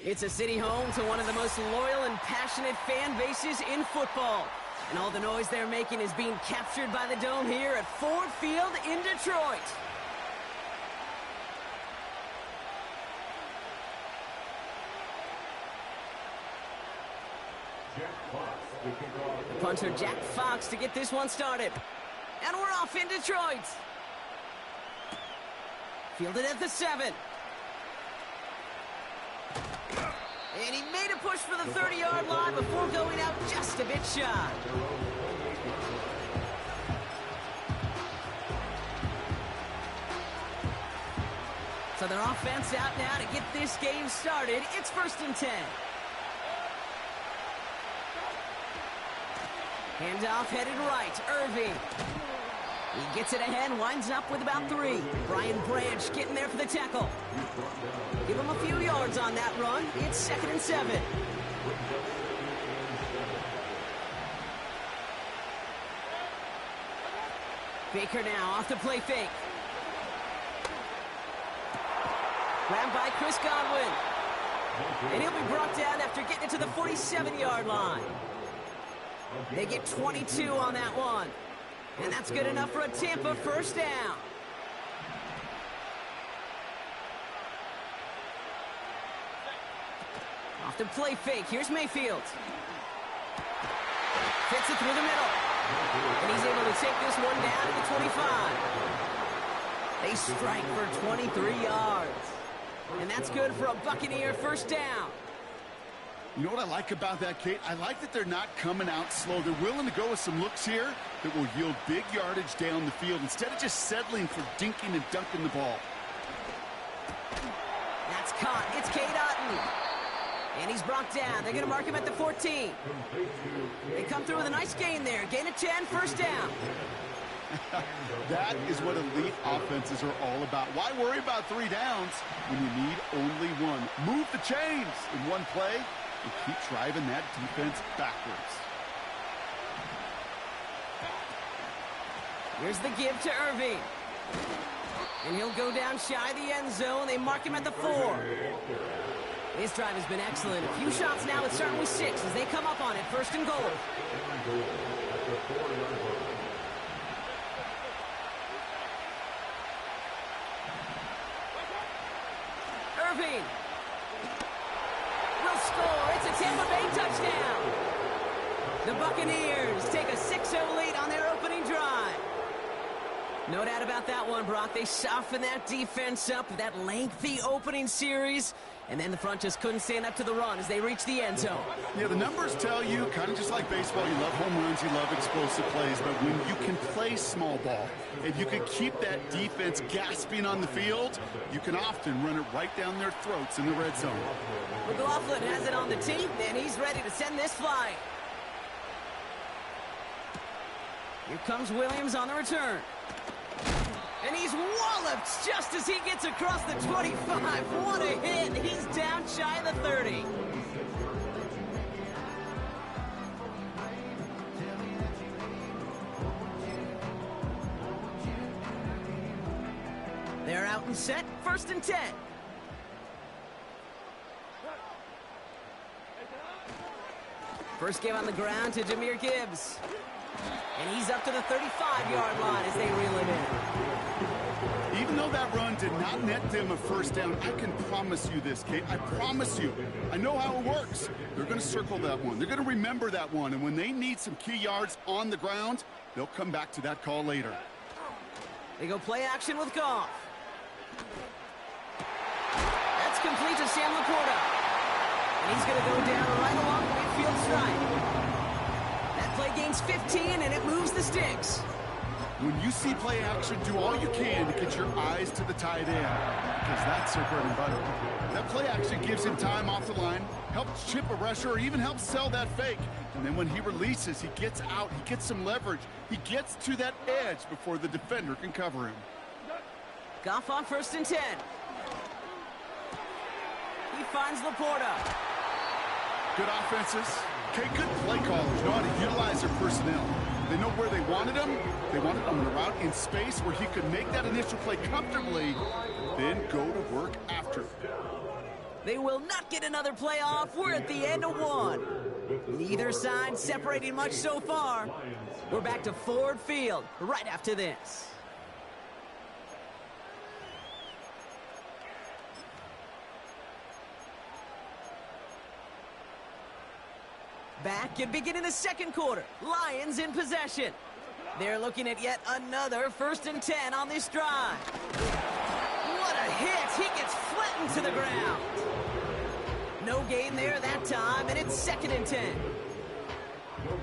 It's a city home to one of the most loyal and passionate fan bases in football. And all the noise they're making is being captured by the Dome here at Ford Field in Detroit. The punter Jack Fox to get this one started. And we're off in Detroit. Fielded at the 7. And he made a push for the 30-yard line before going out just a bit shy. So their offense out now to get this game started. It's 1st and 10. Handoff headed right. Irving. He gets it ahead, winds up with about 3. Brian Branch getting there for the tackle. Give him a few yards on that run. It's 2nd and 7. Baker now off the play fake. Grabbed by Chris Godwin. And he'll be brought down after getting it to the 47-yard line. They get 22 on that one. And that's good enough for a Tampa first down. Off the play fake. Here's Mayfield. Fits it through the middle. And he's able to take this one down to the 25. They strike for 23 yards. And that's good for a Buccaneer first down. You know what I like about that, Kate? I like that they're not coming out slow. They're willing to go with some looks here that will yield big yardage down the field instead of just settling for dinking and dunking the ball. That's caught. It's Cade Otton. And he's brought down. They're going to mark him at the 14. They come through with a nice gain there. Gain of 10, first down. That is what elite offenses are all about. Why worry about 3 downs when you need only 1? Move the chains in one play and keep driving that defense backwards. Here's the give to Irving. And he'll go down shy of the end zone. They mark him at the 4. His drive has been excellent. A few shots now. It's starting with 6 as they come up on it. 1st and goal. Irving will score. It's a Tampa Bay touchdown. The Buccaneers take a 6-0 lead on their opening drive. No doubt about that one, Brock. They softened that defense up with that lengthy opening series, and then the front just couldn't stand up to the run as they reached the end zone. Yeah, the numbers tell you, kind of just like baseball, you love home runs, you love explosive plays, but when you can play small ball, if you can keep that defense gasping on the field, you can often run it right down their throats in the red zone. McLaughlin has it on the tee, and he's ready to send this flying. Here comes Williams on the return. And he's walloped just as he gets across the 25. What a hit. He's down shy of the 30. They're out and set. 1st and 10. First give on the ground to Jahmyr Gibbs. And he's up to the 35-yard line as they reel it in. Even though that run did not net them a first down, I can promise you this, Kate. I promise you. I know how it works. They're going to circle that one. They're going to remember that one. And when they need some key yards on the ground, they'll come back to that call later. They go play action with Goff. That's complete to Sam Laporta. And he's going to go down right along the midfield stripe. That play gains 15, and it moves the sticks. When you see play action, do all you can to get your eyes to the tight end, because that's their bread and butter. That play action gives him time off the line, helps chip a rusher, or even helps sell that fake. And then when he releases, he gets out, he gets some leverage. He gets to that edge before the defender can cover him. Goff on 1st and 10. He finds Laporta. Good offenses. Okay, good play callers know how to utilize their personnel. They know where they wanted him. They wanted him on the route in space where he could make that initial play comfortably, then go to work after. They will not get another playoff. We're at the end of one. Neither side separating much so far. We're back to Ford Field right after this. Back and beginning the second quarter. Lions in possession. They're looking at yet another 1st and 10 on this drive. What a hit. He gets flattened to the ground. No gain there that time, and it's 2nd and 10.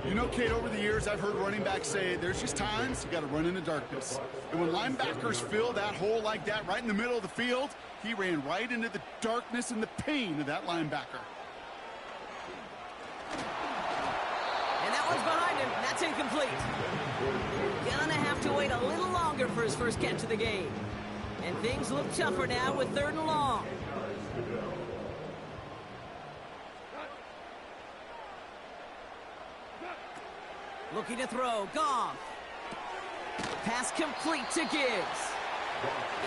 You know, Kate, over the years, I've heard running backs say there's just times you got to run in the darkness. And when linebackers fill that hole like that right in the middle of the field, he ran right into the darkness and the pain of that linebacker. And that one's behind him. That's incomplete. Gonna have to wait a little longer for his first catch of the game. And things look tougher now with 3rd and long. Looking to throw. Goff. Pass complete to Gibbs.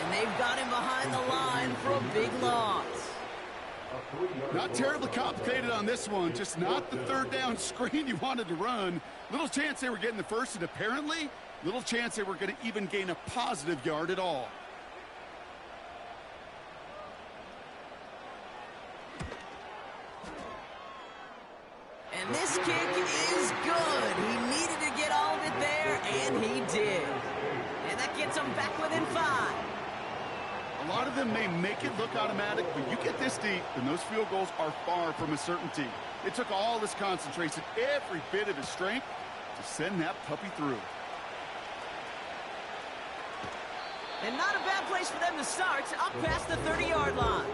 And they've got him behind the line for a big loss. Not terribly complicated on this one. Just not the 3rd down screen you wanted to run. Little chance they were getting the first, and apparently little chance they were going to even gain a positive yard at all. And this kick is good. He needed to get all of it there, and he did. And that gets him back within 5. A lot of them may make it look automatic, but you get this deep, and those field goals are far from a certainty. It took all his concentration, every bit of his strength, to send that puppy through. And not a bad place for them to start, up past the 30-yard line.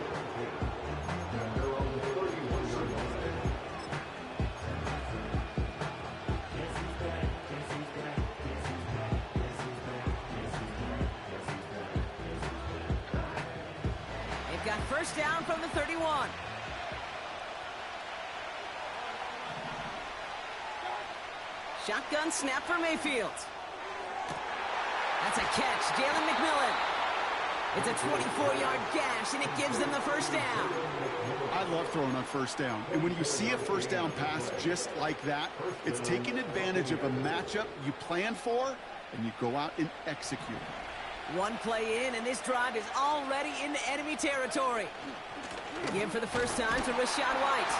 They've got first down from the 31. Shotgun snap for Mayfield. That's a catch. Jalen McMillan. It's a 24-yard gash, and it gives them the first down. I love throwing on first down. And when you see a first down pass just like that, it's taking advantage of a matchup you plan for, and you go out and execute. One play in, and this drive is already into enemy territory. Again for the first time to Rachaad White.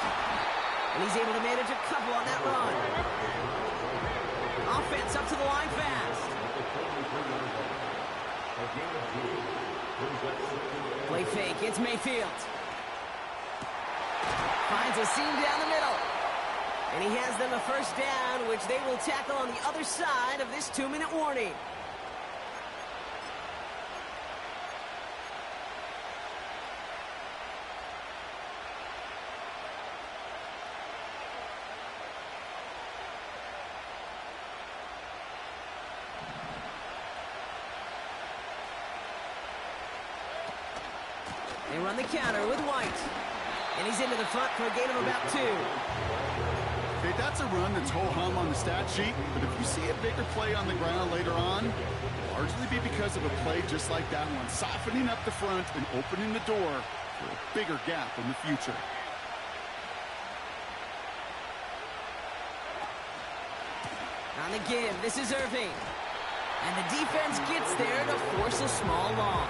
And he's able to manage a couple on that run. Offense up to the line fast. Play fake, it's Mayfield. Finds a seam down the middle. And he has them a first down, which they will tackle on the other side of this 2-minute warning. They run the counter with White. And he's into the front for a gain of about 2. Okay, that's a run that's ho-hum on the stat sheet, but if you see a bigger play on the ground later on, it'll largely be because of a play just like that one, softening up the front and opening the door for a bigger gap in the future. On the give, this is Irving. And the defense gets there to force a small loss.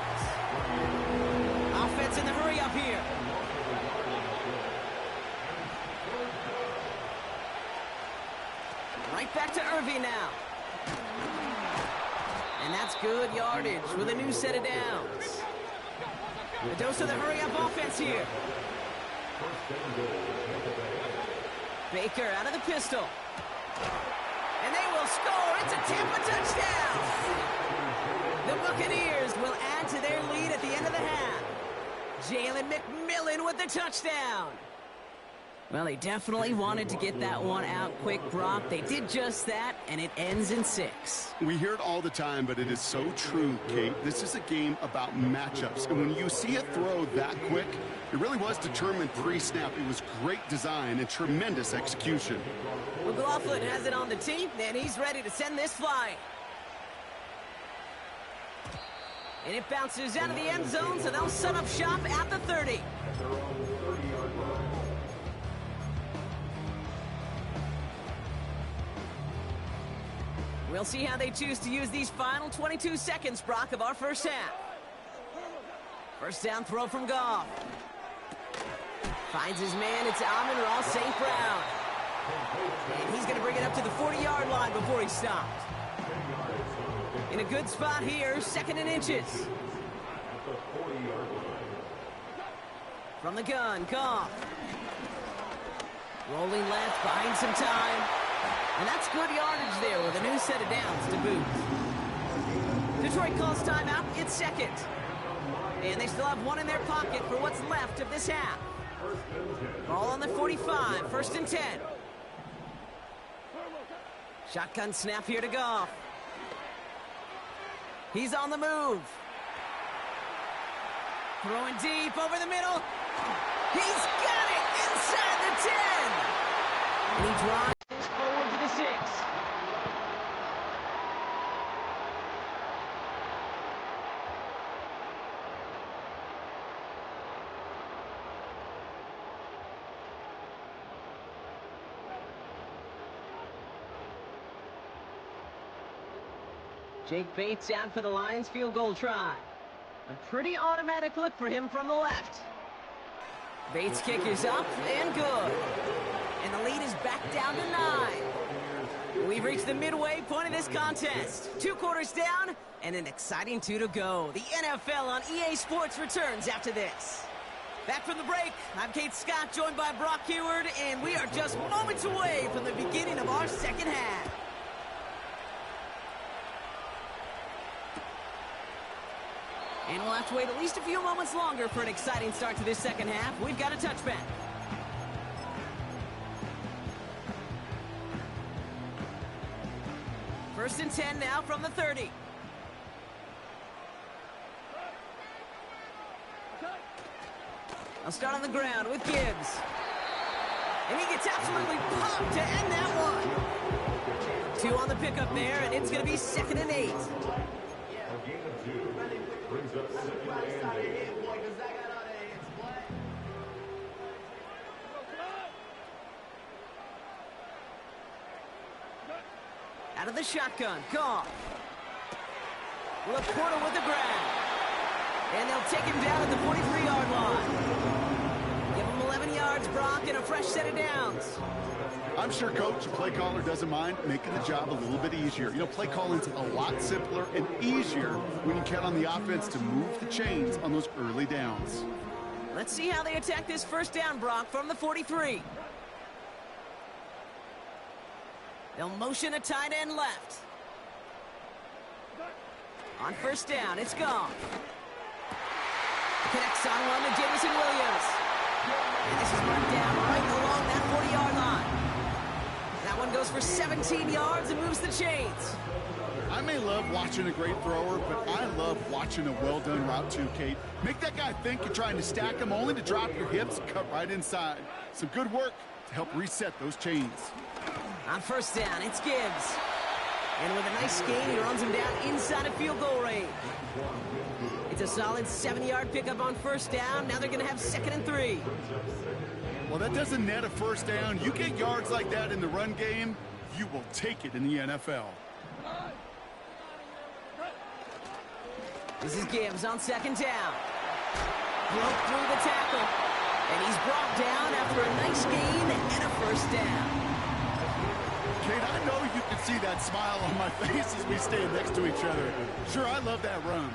Offense in the hurry up here. Right back to Irving now. And that's good yardage with a new set of downs. A dose of the hurry up offense here. Baker out of the pistol. And they will score. It's a Tampa touchdown. The Buccaneers will add to their lead at the end of the half. Jalen McMillan with the touchdown. Well, they definitely wanted to get that one out quick, Brock. They did just that, and it ends in 6. We hear it all the time, but it is so true, Kate. This is a game about matchups. And when you see a throw that quick, it really was determined pre-snap. It was great design and tremendous execution. McLaughlin has it on the tee, and he's ready to send this flying. And it bounces out of the end zone, so they'll set up shop at the 30. We'll see how they choose to use these final 22 seconds, Brock, of our first half. First down throw from Goff. Finds his man. It's Amon-Ra St. Brown. And he's going to bring it up to the 40-yard line before he stops. In a good spot here, 2nd and inches. From the gun, Goff. Rolling left, buying some time. And that's good yardage there with a new set of downs to boot. Detroit calls timeout. It's 2nd. And they still have one in their pocket for what's left of this half. Ball on the 45, 1st and 10. Shotgun snap here to Goff. He's on the move. Throwing deep over the middle. He's got it inside the 10. And he drives forward to the 6. Jake Bates out for the Lions field goal try. A pretty automatic look for him from the left. Bates' kick is up and good. And the lead is back down to 9. We've reached the midway point of this contest. 2 quarters down and an exciting 2 to go. The NFL on EA Sports returns after this. Back from the break, I'm Kate Scott, joined by Brock Heward, and we are just moments away from the beginning of our second half. And we'll have to wait at least a few moments longer for an exciting start to this second half. We've got a touchback. First and 10 now from the 30. I'll start on the ground with Gibbs. And he gets absolutely pumped to end that one. 2 on the pickup there, and it's going to be 2nd and 8. Out of the shotgun, Goff. Laporta with the grab. And they'll take him down at the 43-yard line. Give him 11 yards, Brock, and a fresh set of downs. I'm sure Coach, the play caller, doesn't mind making the job a little bit easier. You know, play calling's a lot simpler and easier when you count on the offense to move the chains on those early downs. Let's see how they attack this first down, Brock, from the 43. They'll motion a tight end left. On first down, it's Goff. Connects on one to Jameson Williams. And this is marked down right along that 40-yard line. That one goes for 17 yards and moves the chains. I may love watching a great thrower, but I love watching a well-done route too, Kate. Make that guy think you're trying to stack him only to drop your hips, cut right inside. Some good work to help reset those chains. On first down, it's Gibbs. And with a nice gain, he runs him down inside of field goal range. It's a solid 7-yard pickup on first down. Now they're going to have 2nd and 3. Well, that doesn't net a first down. You get yards like that in the run game, you will take it in the NFL. This is Gibbs on 2nd down. Broke through the tackle. And he's brought down after a nice gain and a first down. Kate, I know you can see that smile on my face as we stand next to each other. Sure, I love that run.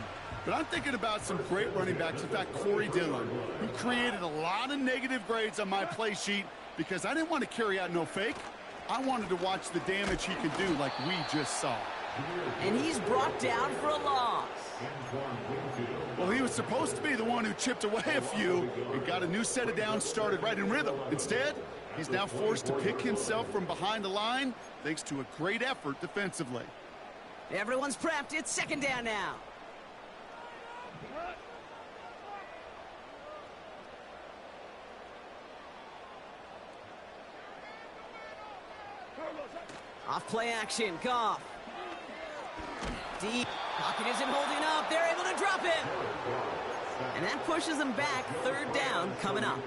But I'm thinking about some great running backs. In fact, Corey Dillon, who created a lot of negative grades on my play sheet because I didn't want to carry out no fake. I wanted to watch the damage he could do like we just saw. And he's brought down for a loss. Well, he was supposed to be the one who chipped away a few and got a new set of downs started right in rhythm. Instead, he's now forced to pick himself from behind the line thanks to a great effort defensively. Everyone's prepped. It's 2nd down now. Off play action, Goff. Deep. Pocket isn't holding up. They're able to drop it. And that pushes them back. Third down coming up.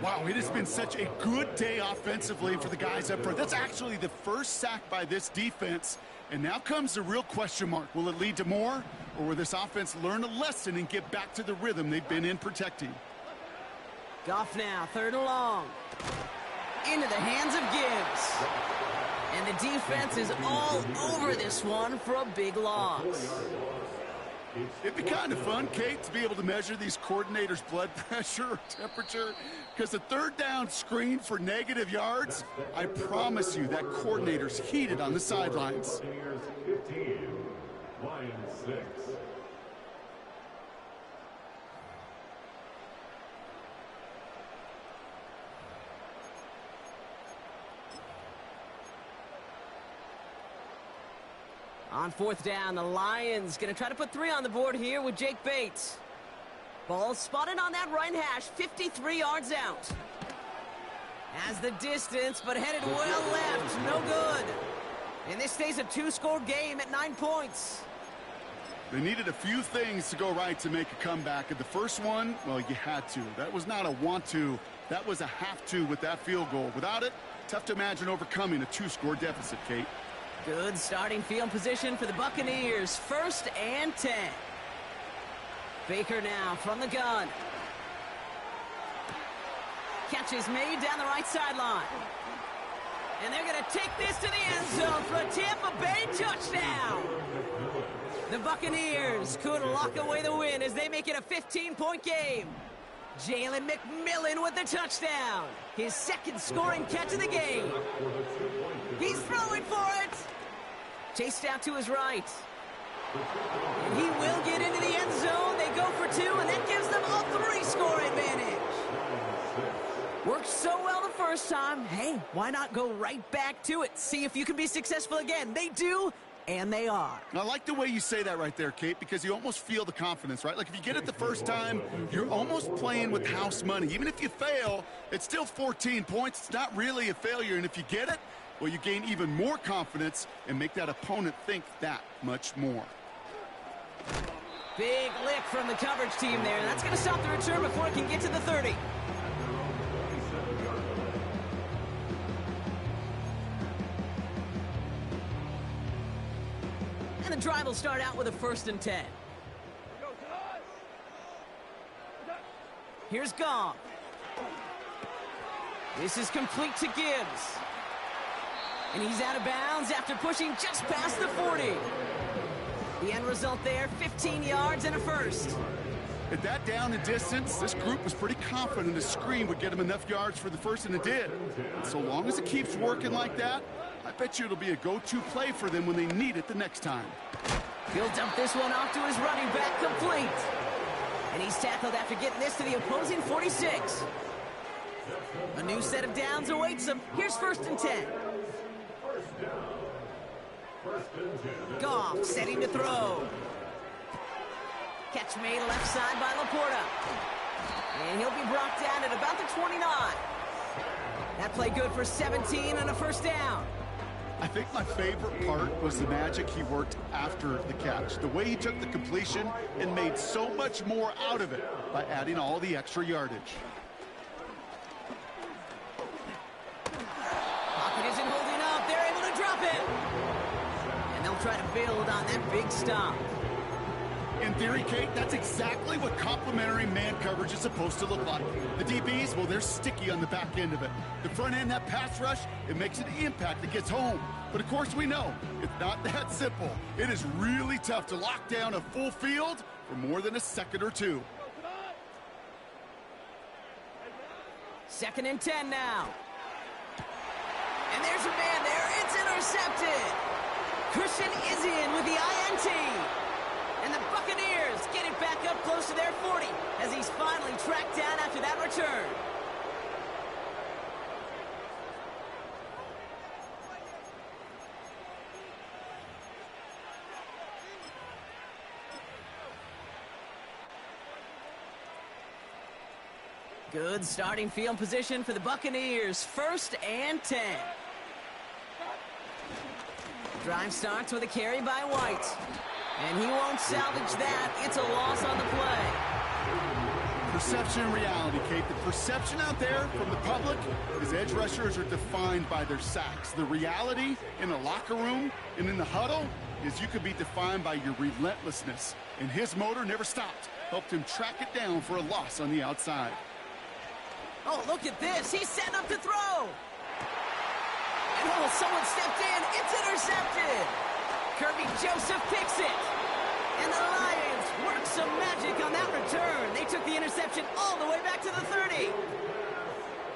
Wow, it has been such a good day offensively for the guys up front. That's actually the first sack by this defense. And now comes the real question mark. Will it lead to more? Or will this offense learn a lesson and get back to the rhythm they've been in protecting? Goff now, third and long. Into the hands of Gibbs. And the defense is all over this one for a big loss. It'd be kind of fun, Kate, to be able to measure these coordinators' blood pressure or temperature, because the third down screen for negative yards, I promise you that coordinator's heated on the sidelines. 15, Lions 6. On fourth down, the Lions going to try to put 3 on the board here with Jake Bates. Ball spotted on that right hash, 53 yards out. Has the distance, but headed well left. No good. And this stays a 2-score game at 9 points. They needed a few things to go right to make a comeback. And the first one, well, you had to. That was not a want to. That was a have to with that field goal. Without it, tough to imagine overcoming a 2-score deficit, Kate. Good starting field position for the Buccaneers. First and 10. Baker now from the gun. Catch is made down the right sideline. And they're going to take this to the end zone for a Tampa Bay touchdown. The Buccaneers could lock away the win as they make it a 15-point game. Jalen McMillan with the touchdown. His second scoring catch of the game. He's throwing for it. Chased out to his right. And he will get into the end zone. They go for 2, and that gives them a 3-score advantage. Worked so well the first time. Hey, why not go right back to it? See if you can be successful again. They do, and they are. I like the way you say that right there, Kate, because you almost feel the confidence, right? Like if you get it the first time, you're almost playing with house money. Even if you fail, it's still 14 points. It's not really a failure, and if you get it, well, you gain even more confidence and make that opponent think that much more. Big lick from the coverage team there. That's going to stop the return before it can get to the 30. And the drive will start out with a 1st and 10. Here's Goff. This is complete to Gibbs. And he's out of bounds after pushing just past the 40. The end result there, 15 yards and a first. At that down and distance, this group was pretty confident the screen would get them enough yards for the first, and it did. And so long as it keeps working like that, I bet you it'll be a go-to play for them when they need it the next time. He'll dump this one off to his running back, complete. And he's tackled after getting this to the opposing 46. A new set of downs awaits him. Here's 1st and 10. Goff setting to throw. Catch made left side by Laporta. And he'll be brought down at about the 29. That play good for 17 and a first down. I think my favorite part was the magic he worked after the catch. The way he took the completion and made so much more out of it by adding all the extra yardage. Pocket isn't holding up. They're able to drop it. And they'll try to build on that big stop. In theory, Kate, that's exactly what complementary man coverage is supposed to look like. The DBs, well, they're sticky on the back end of it. The front end, that pass rush, it makes an impact that gets home. But of course we know, it's not that simple. It is really tough to lock down a full field for more than a second or two. 2nd and 10 now. And there's a man there. It's intercepted. Christian is in with the INT. And the Buccaneers get it back up close to their 40 as he's finally tracked down after that return. Good starting field position for the Buccaneers. 1st and 10. Drive starts with a carry by White. And he won't salvage that. It's a loss on the play. Perception and reality, Kate. The perception out there from the public is edge rushers are defined by their sacks. The reality in the locker room and in the huddle is you could be defined by your relentlessness. And his motor never stopped. Helped him track it down for a loss on the outside. Oh, look at this. He's setting up to throw. And oh, someone stepped in. It's intercepted. Kirby Joseph picks it. And the Lions work some magic on that return. They took the interception all the way back to the 30.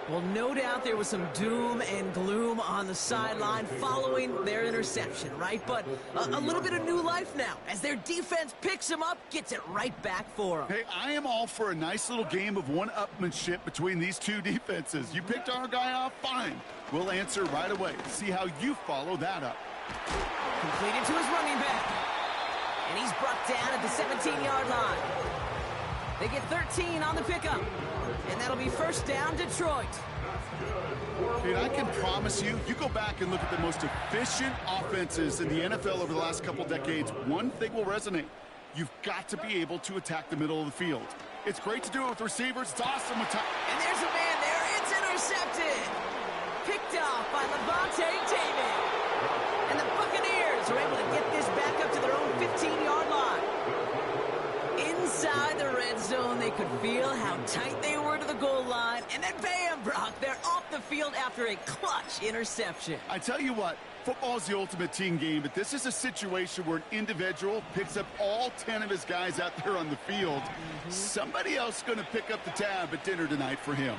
Well, no doubt there was some doom and gloom on the sideline following their interception, right? But a little bit of new life now as their defense picks them up, gets it right back for them. Hey, I am all for a nice little game of one-upmanship between these two defenses. You picked our guy off, fine. We'll answer right away. See how you follow that up. Completed to his running back. And he's brought down at the 17-yard line. They get 13 on the pickup. And that'll be first down, Detroit. And I can promise you, you go back and look at the most efficient offenses in the NFL over the last couple decades, one thing will resonate. You've got to be able to attack the middle of the field. It's great to do it with receivers. It's awesome with time. And there's a man there. It's intercepted. Picked off by Levante David. And the Buccaneers are able to get this back up to their own 15-yard line. Inside the red zone, they could feel how tight they were to the goal line. And then bam, Brock, they're off the field after a clutch interception. I tell you what, football is the ultimate team game, but this is a situation where an individual picks up all 10 of his guys out there on the field. Somebody else is going to pick up the tab at dinner tonight for him.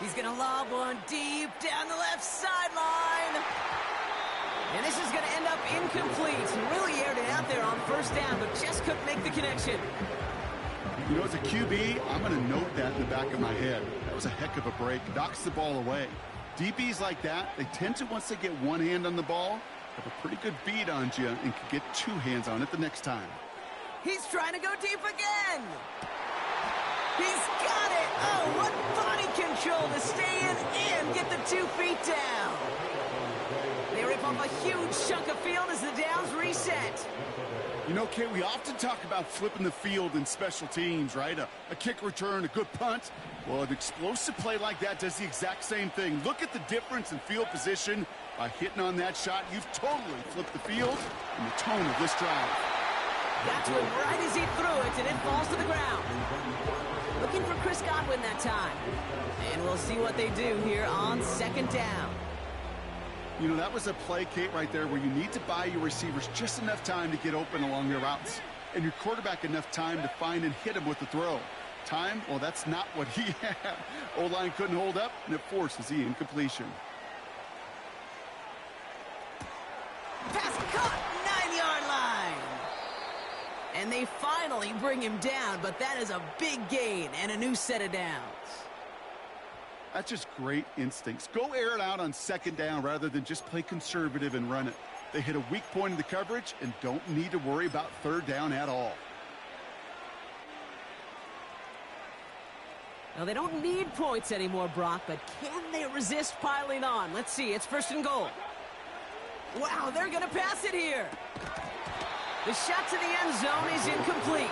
He's going to lob one deep down the left sideline. And this is going to end up incomplete. He really aired it out there on first down, but just couldn't make the connection. You know, as a QB, I'm going to note that in the back of my head. That was a heck of a break. Knocks the ball away. DBs like that, they tend to, once they get one hand on the ball, have a pretty good beat on you and can get two hands on it the next time. He's trying to go deep again. He's got it. Oh, what body control to stay in and get the 2 feet down. They rip off a huge chunk of field as the downs reset. You know, Kate, we often talk about flipping the field in special teams, right? A kick return, a good punt. Well, an explosive play like that does the exact same thing. Look at the difference in field position. By hitting on that shot, you've totally flipped the field and the tone of this drive. Got to him right as he threw it, and it falls to the ground. Looking for Chris Godwin that time. And we'll see what they do here on second down. You know, that was a play, Kate, right there where you need to buy your receivers just enough time to get open along their routes. And your quarterback enough time to find and hit him with the throw. Time, well, that's not what he had. O-line couldn't hold up, and it forces the incompletion. Pass caught, 9-yard line. And they finally bring him down, but that is a big gain and a new set of downs. That's just great instincts. Go air it out on second down rather than just play conservative and run it. They hit a weak point in the coverage and don't need to worry about third down at all. Now, they don't need points anymore, Brock, but can they resist piling on? Let's see. It's first and goal. Wow, they're going to pass it here. The shot to the end zone is incomplete.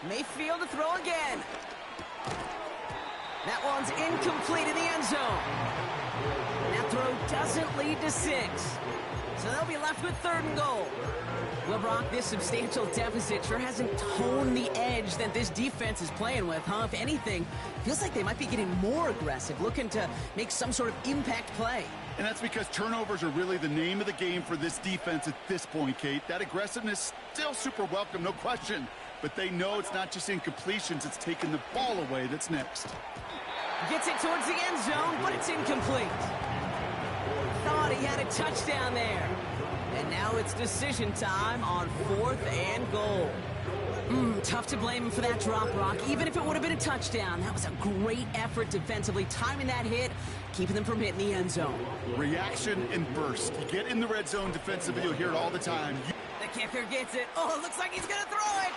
Mayfield to throw again. That one's incomplete in the end zone. That throw doesn't lead to 6. So they'll be left with third and goal. Well, Brock, this substantial deficit sure hasn't toned the edge that this defense is playing with, huh? If anything, feels like they might be getting more aggressive, looking to make some sort of impact play. And that's because turnovers are really the name of the game for this defense at this point, Kate. That aggressiveness still super welcome, no question. But they know it's not just incompletions, it's taking the ball away that's next. Gets it towards the end zone, but it's incomplete. Thought he had a touchdown there. And now it's decision time on 4th and goal. Tough to blame him for that drop, Brock. Even if it would have been a touchdown, that was a great effort defensively, timing that hit, keeping them from hitting the end zone. Reaction and burst. You get in the red zone defensively, you'll hear it all the time. The Kicker gets it. Oh, it looks like he's going to throw it.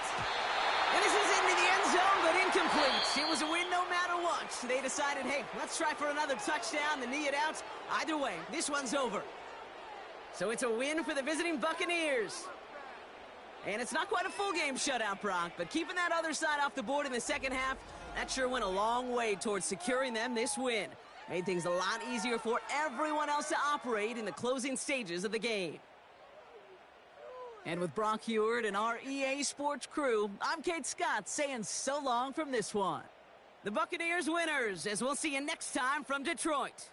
And this is into the end zone, but incomplete. It was a win no matter what. They decided, hey, let's try for another touchdown, the knee it out. Either way, this one's over. So it's a win for the visiting Buccaneers. And it's not quite a full game shutout, Brock, but keeping that other side off the board in the second half, that sure went a long way towards securing them this win. Made things a lot easier for everyone else to operate in the closing stages of the game. And with Brock Heward and our EA Sports crew, I'm Kate Scott saying so long from this one. The Buccaneers winners, as we'll see you next time from Detroit.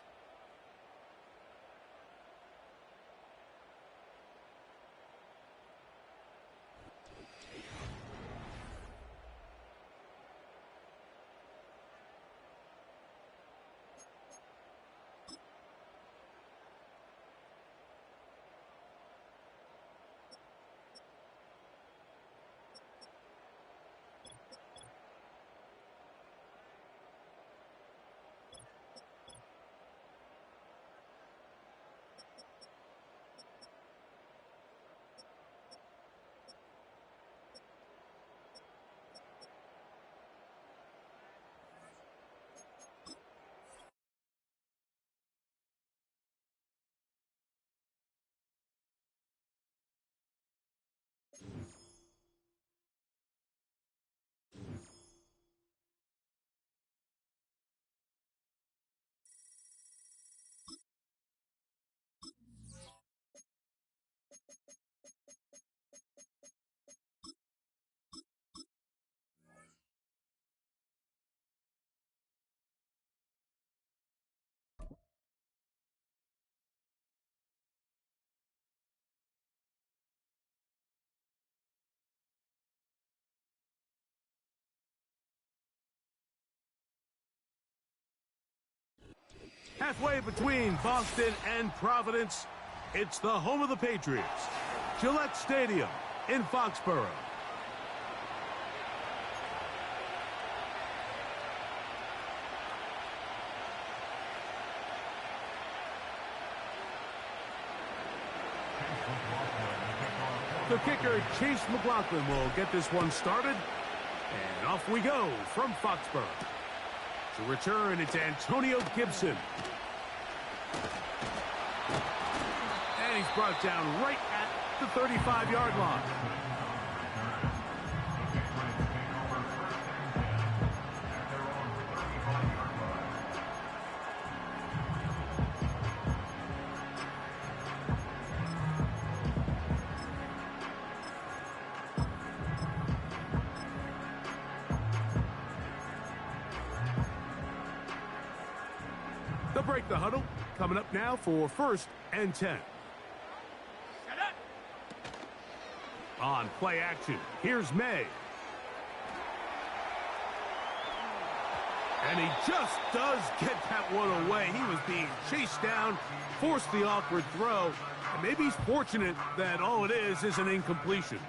Halfway between Boston and Providence, it's the home of the Patriots, Gillette Stadium in Foxborough. The kicker, Chase McLaughlin, will get this one started. And off we go from Foxborough. To return, it's Antonio Gibson. And he's brought down right at the 35-yard line. They'll break the huddle. Coming up now for 1st and 10. On play action, here's May. And he just does get that one away. He was being chased down, forced the awkward throw, and maybe he's fortunate that all it is an incompletion.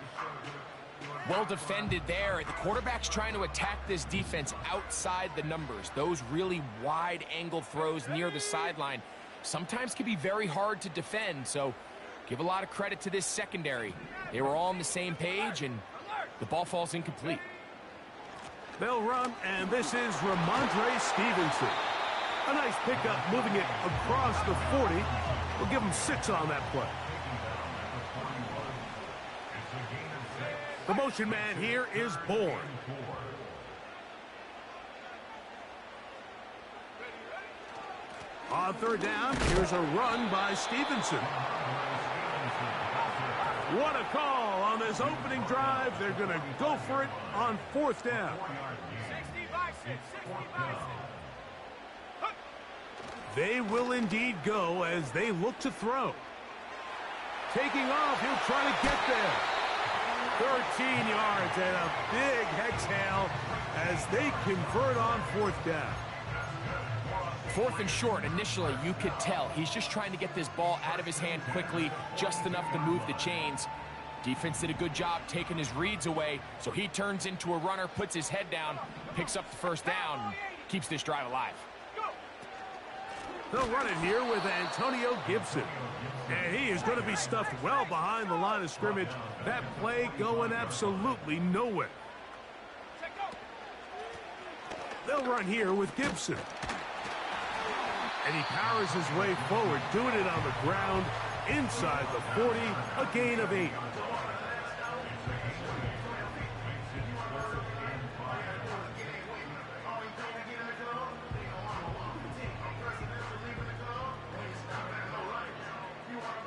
Well defended there. The quarterback's trying to attack this defense outside the numbers. Those really wide angle throws near the sideline sometimes can be very hard to defend, so give a lot of credit to this secondary. They were all on the same page, and the ball falls incomplete. They'll run, and this is Ramondre Stevenson. A nice pickup, moving it across the 40. We'll give him 6 on that play. The motion man here is Bourne. On 3rd down, here's a run by Stevenson. What a call on this opening drive. They're going to go for it on 4th down. They will indeed go as they look to throw. Taking off, he'll try to get there. 13 yards and a big exhale as they convert on 4th down. 4th and short, initially, you could tell he's just trying to get this ball out of his hand quickly, just enough to move the chains. Defense did a good job taking his reads away, so he turns into a runner, puts his head down, picks up the 1st down, and keeps this drive alive. They'll run it here with Antonio Gibson. And he is going to be stuffed well behind the line of scrimmage. That play going absolutely nowhere. They'll run here with Gibson. And he powers his way forward, doing it on the ground inside the 40, a gain of 8.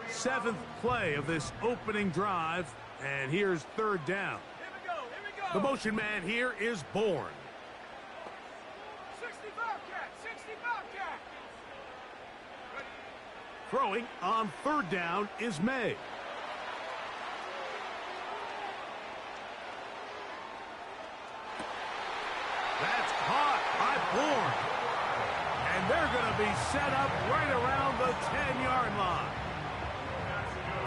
Seventh play of this opening drive, and here's third down. The motion man here is Bourne. 65 cat, 65 cat. Throwing on third down is May. That's caught by Bourne. And they're going to be set up right around the 10-yard line.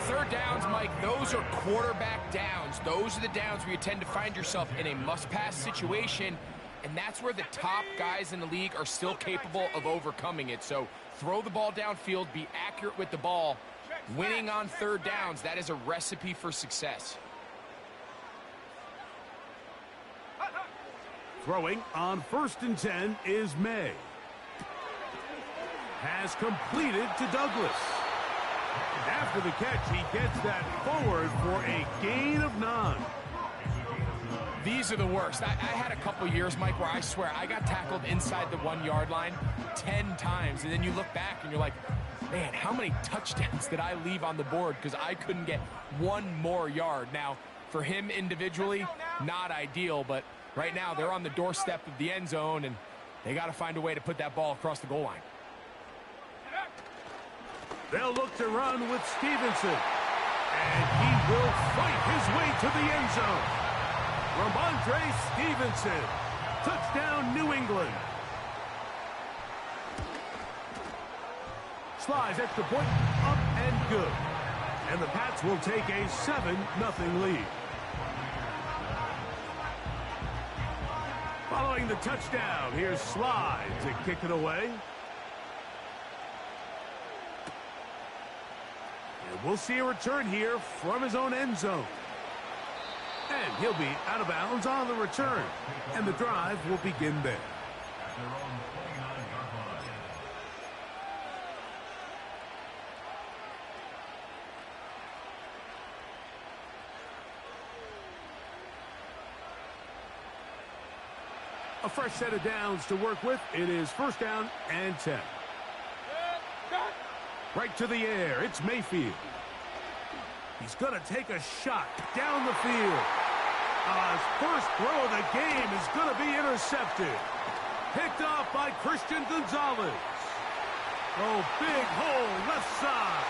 Third downs, Mike, those are quarterback downs. Those are the downs where you tend to find yourself in a must-pass situation, and that's where the top guys in the league are still capable of overcoming it. So throw the ball downfield, be accurate with the ball. Winning on third downs, that is a recipe for success. Throwing on 1st and 10 is May. Has completed to Douglas. After the catch, he gets that forward for a gain of 9. These are the worst. I had a couple years, Mike, where I swear I got tackled inside the 1-yard line 10 times. And then you look back and you're like, man, how many touchdowns did I leave on the board because I couldn't get one more yard? Now, for him individually, not ideal, but right now they're on the doorstep of the end zone, and they got to find a way to put that ball across the goal line. They'll look to run with Stevenson. And he will fight his way to the end zone. Ramondre Stevenson. Touchdown, New England. Slides extra point, up and good. And the Pats will take a 7-0 lead. Following the touchdown, here's Slide to kick it away. And we'll see a return here from his own end zone. And he'll be out of bounds on the return. And the drive will begin there. A fresh set of downs to work with. It is 1st down and 10. Right to the air. It's Mayfield. He's going to take a shot down the field. His first throw of the game is going to be intercepted. Picked off by Christian Gonzalez. Oh, big hole left side.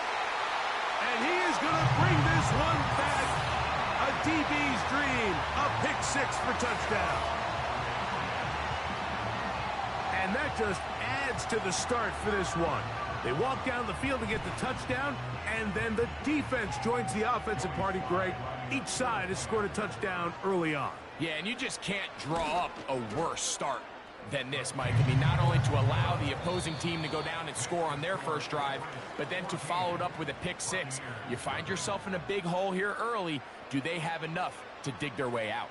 And he is going to bring this one back. A DB's dream. A pick 6 for touchdown. And that just adds to the start for this one. They walk down the field to get the touchdown, and then the defense joins the offensive party, Greg. Each side has scored a touchdown early on. Yeah, and you just can't draw up a worse start than this, Mike. I mean, not only to allow the opposing team to go down and score on their first drive, but then to follow it up with a pick 6. You find yourself in a big hole here early. Do they have enough to dig their way out?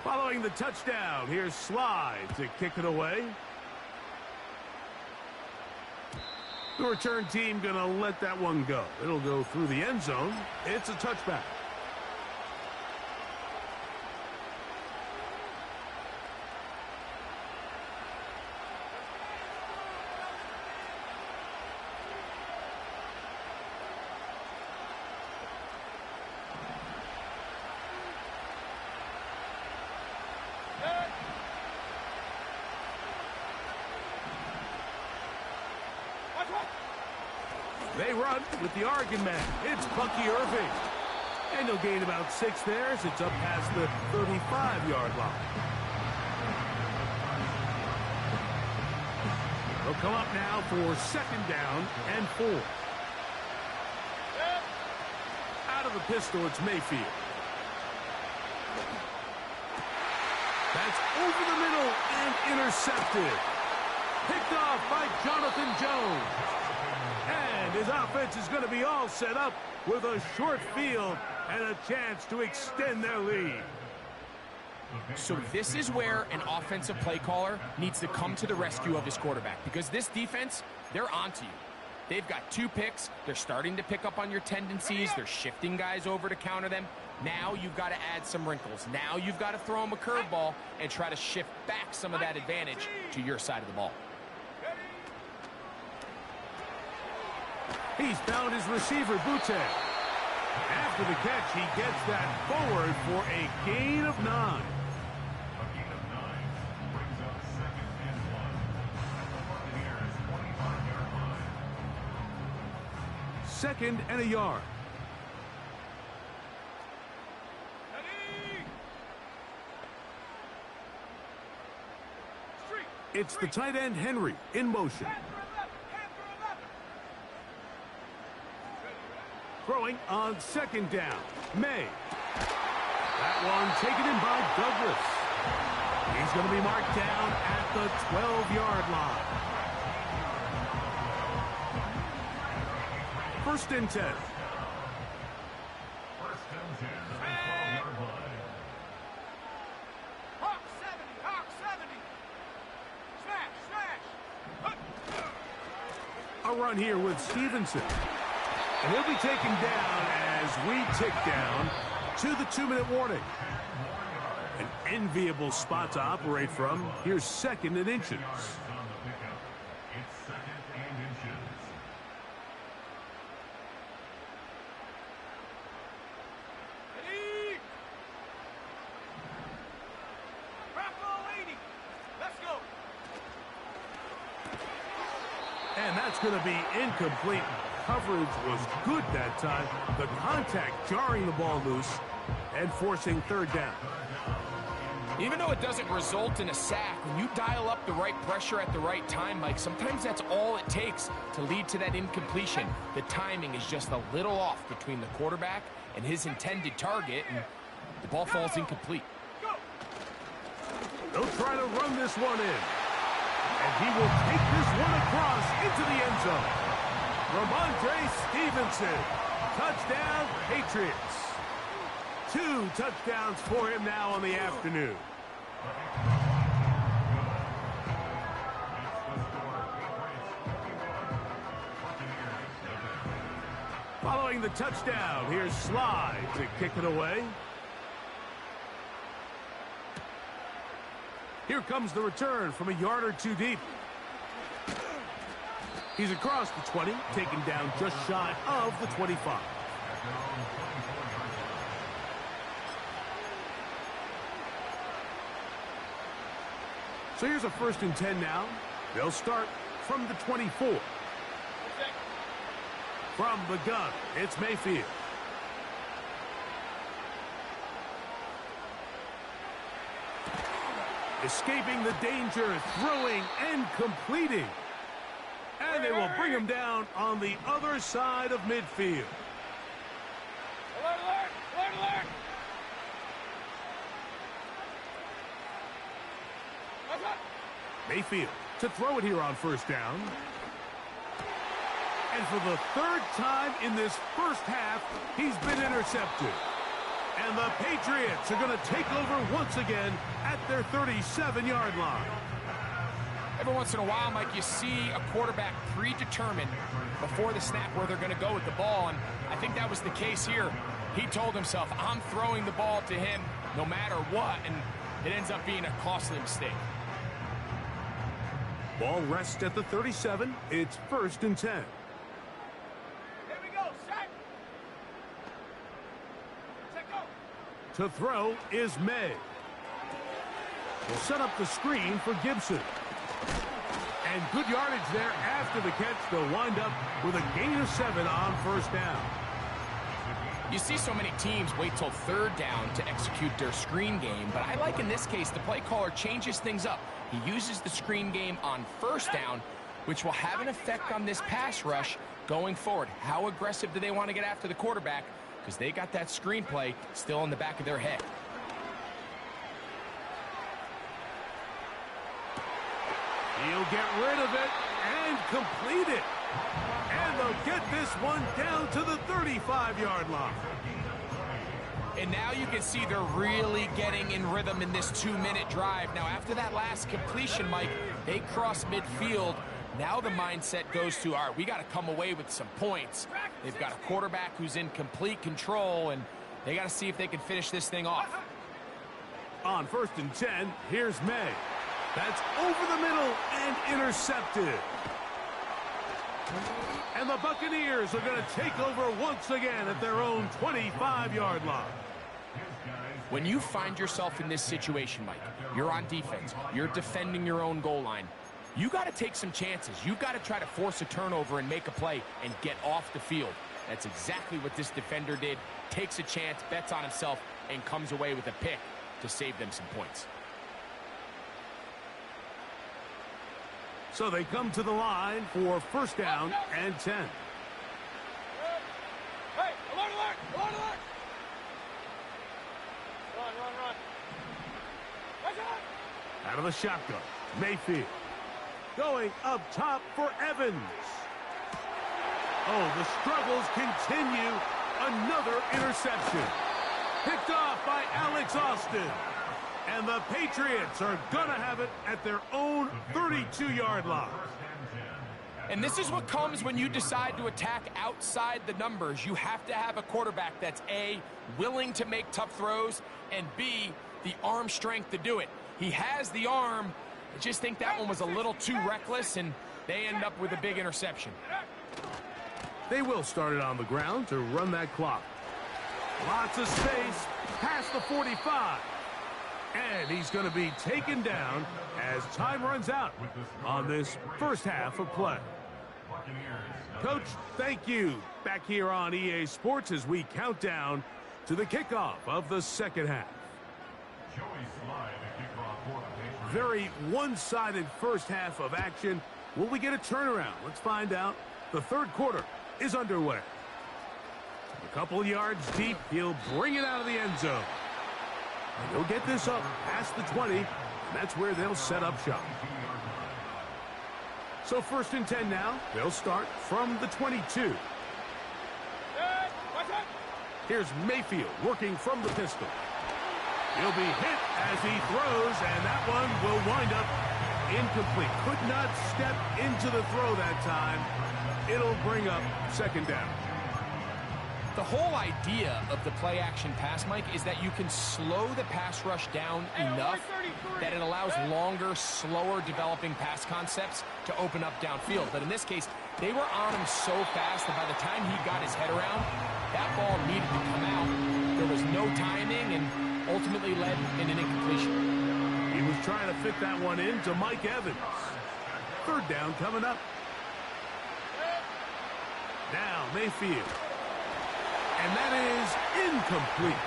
Following the touchdown, here's Slide to kick it away. The return team going to let that one go. It'll go through the end zone. It's a touchback. They run with the Oregon man. It's Bucky Irving. And he'll gain about 6 there as it's up past the 35-yard line. They'll come up now for 2nd down and 4. Out of the pistol, it's Mayfield. That's over the middle and intercepted. Picked off by Jonathan Jones. And his offense is going to be all set up with a short field and a chance to extend their lead. So this is where an offensive play caller needs to come to the rescue of his quarterback, because this defense, they're onto you. They've got 2 picks. They're starting to pick up on your tendencies. They're shifting guys over to counter them. Now you've got to add some wrinkles. Now you've got to throw them a curveball and try to shift back some of that advantage to your side of the ball. He's found his receiver, Butte. After the catch, he gets that forward for a gain of 9. Second and a yard. It's the tight end, Henry, in motion. Throwing on second down. May. That one taken in by Douglas. He's going to be marked down at the 12-yard line. First and 10. Hawk 70, Hawk 70. Smash, smash. A run here with Stevenson. And he'll be taken down as we tick down to the 2-minute warning. An enviable spot to operate from. Here's second and inches. And that's going to be incomplete. Coverage was good that time. The contact jarring the ball loose and forcing third down. Even though it doesn't result in a sack, when you dial up the right pressure at the right time, Mike, sometimes that's all it takes to lead to that incompletion. The timing is just a little off between the quarterback and his intended target, and the ball falls incomplete. They'll try to run this one in. And he will take this one across into the end zone. Ramondre Stevenson. Touchdown, Patriots. 2 touchdowns for him now on the afternoon. Following the touchdown, here's Sly to kick it away. Here comes the return from a yard or 2 deep. He's across the 20, taken down just shy of the 25. So here's a first and 10 now. They'll start from the 24. From the gun, it's Mayfield. Escaping the danger, throwing and completing. And they will bring him down on the other side of midfield. Alert, alert, alert, alert. Mayfield to throw it here on first down. And for the 3rd time in this first half, he's been intercepted. And the Patriots are going to take over once again at their 37-yard line. Every once in a while, Mike, you see a quarterback predetermined before the snap where they're going to go with the ball, and I think that was the case here. He told himself, I'm throwing the ball to him no matter what, and it ends up being a costly mistake. Ball rests at the 37. It's first and 10. Here we go, set. Set, go. To throw is May. Will set up the screen for Gibson. And good yardage there after the catch. They'll wind up with a gain of 7 on first down. You see so many teams wait till 3rd down to execute their screen game, but I like in this case the play caller changes things up. He uses the screen game on 1st down, which will have an effect on this pass rush going forward. How aggressive do they want to get after the quarterback? Because they got that screen play still in the back of their head. He'll get rid of it and complete it. And they'll get this one down to the 35-yard line. And now you can see they're really getting in rhythm in this 2-minute drive. Now, after that last completion, Mike, they cross midfield. Now the mindset goes to, all right, we got to come away with some points. They've got a quarterback who's in complete control, and they got to see if they can finish this thing off. On 1st and 10, here's May. That's over the middle and intercepted. And the Buccaneers are going to take over once again at their own 25-yard line. When you find yourself in this situation, Mike, you're on defense, you're defending your own goal line, you got to take some chances. You've got to try to force a turnover and make a play and get off the field. That's exactly what this defender did. Takes a chance, bets on himself, and comes away with a pick to save them some points. So they come to the line for 1st down and 10. Hey, alert, alert, alert, alert! Run. Watch out! Out of the shotgun, Mayfield. Going up top for Evans. Oh, the struggles continue. Another interception. Picked off by Alex Austin. And the Patriots are going to have it at their own 32-yard line. And this is what comes when you decide to attack outside the numbers. You have to have a quarterback that's A, willing to make tough throws, and B, the arm strength to do it. He has the arm. I just think that one was a little too reckless, and they end up with a big interception. They will start it on the ground to run that clock. Lots of space past the 45. And he's going to be taken down as time runs out on this first half of play. Coach, thank you. Back here on EA Sports as we count down to the kickoff of the second half. Very one-sided first half of action. Will we get a turnaround? Let's find out. The third quarter is underway. A couple yards deep. He'll bring it out of the end zone. And he'll get this up past the 20, and that's where they'll set up shop. So 1st and 10 now. They'll start from the 22. Here's Mayfield working from the pistol. He'll be hit as he throws, and that one will wind up incomplete. Could not step into the throw that time. It'll bring up 2nd down. The whole idea of the play-action pass, Mike, is that you can slow the pass rush down enough that it allows longer, slower developing pass concepts to open up downfield. But in this case, they were on him so fast that by the time he got his head around, that ball needed to come out. There was no timing and ultimately led in an incompletion. He was trying to fit that one in to Mike Evans. 3rd down coming up. Now Mayfield. And that is incomplete.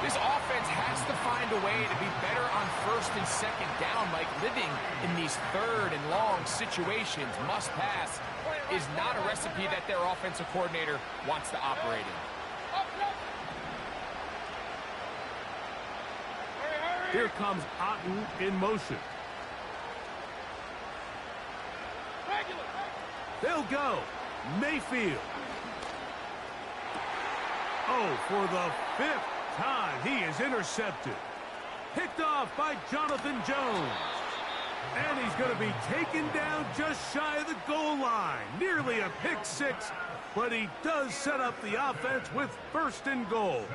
This offense has to find a way to be better on 1st and 2nd down. Like living in these 3rd and long situations, must pass, is not a recipe that their offensive coordinator wants to operate in. Here comes Otten in motion. They'll go. Mayfield. Oh, for the 5th time, he is intercepted. Picked off by Jonathan Jones. And he's going to be taken down just shy of the goal line. Nearly a pick 6, but he does set up the offense with 1st and goal.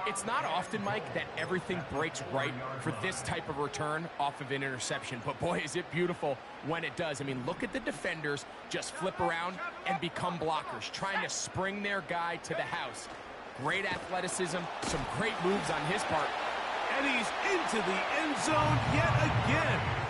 It's not often, Mike, that everything breaks right for this type of return off of an interception. But boy, is it beautiful when it does. I mean, look at the defenders just flip around and become blockers, trying to spring their guy to the house. Great athleticism, some great moves on his part. And he's into the end zone yet again.